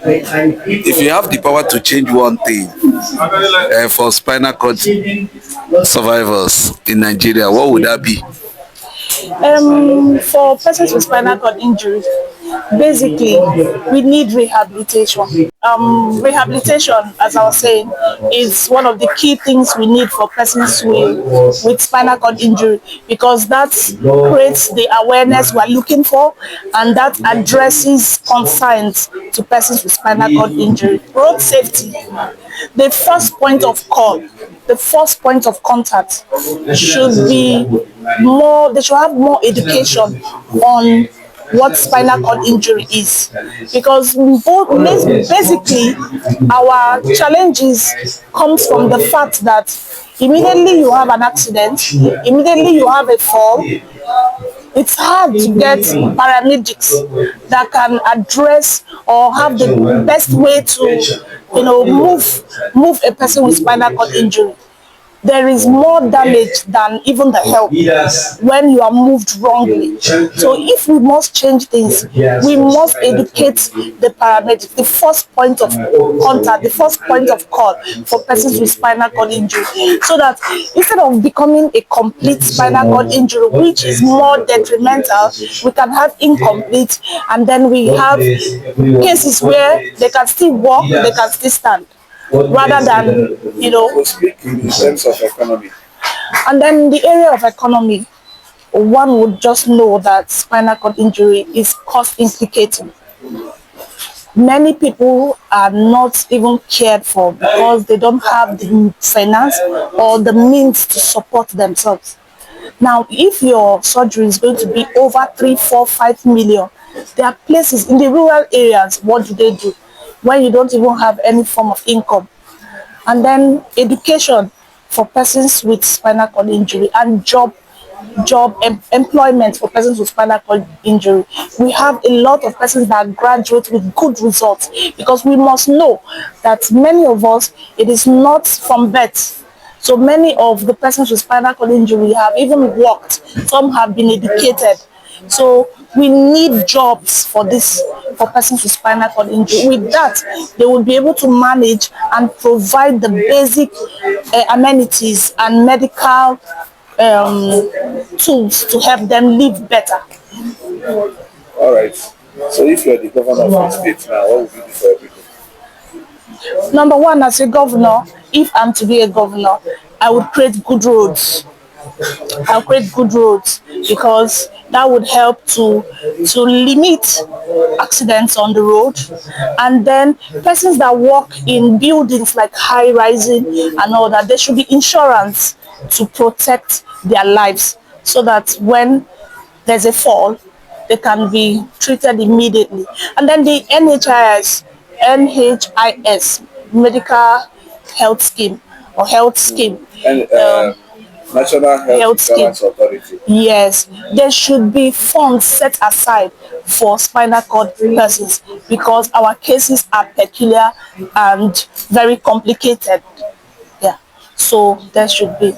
If you have the power to change one thing for spinal cord survivors in Nigeria, what would that be? For persons with spinal cord injury, basically, we need rehabilitation. Rehabilitation, as I was saying, is one of the key things we need for persons with spinal cord injury, because that creates the awareness we're looking for, and that addresses concerns to persons with spinal cord injury. Road safety, the first point of call, the first point of contact should be more, they should have more education on what spinal cord injury is, because basically our challenges comes from the fact that immediately you have an accident, immediately you have a fall, it's hard to get paramedics that can address or have the best way to move a person with spinal cord injury. There is more damage than even the help when you are moved wrongly. So if we must change things, we must educate the paramedics, the first point of contact, the first point of call for persons with spinal cord injury, so that instead of becoming a complete spinal cord injury, which is more detrimental, we can have incomplete, and then we have cases where they can still walk, they can still stand, rather than In terms of economy. and then the area of economy, one would just know that spinal cord injury is cost implicating. Many people are not even cared for because they don't have the finance or the means to support themselves. Now, if your surgery is going to be over 3, 4, 5 million, there are places in the rural areas, what do? When you don't even have any form of income. And then education for persons with spinal cord injury, and employment for persons with spinal cord injury. We have a lot of persons that graduate with good results, because we must know that many of us, it is not from birth. So many of the persons with spinal cord injury have even worked, some have been educated. So we need jobs for persons with spinal cord injury. With that, they will be able to manage and provide the basic amenities and medical tools to help them live better. All right. So if you're the governor of the state now, what would you do for everything? Number one, as a governor, if I'm to be a governor, I would create good roads. I'll create good roads, because that would help to limit accidents on the road. And then persons that work in buildings like high rising and all that, there should be insurance to protect their lives, so that when there's a fall, they can be treated immediately. And then the NHIS, medical health scheme or health scheme. And National Health Insurance Authority. Yes, there should be funds set aside for spinal cord persons, because our cases are peculiar and very complicated. Yeah, so there should be.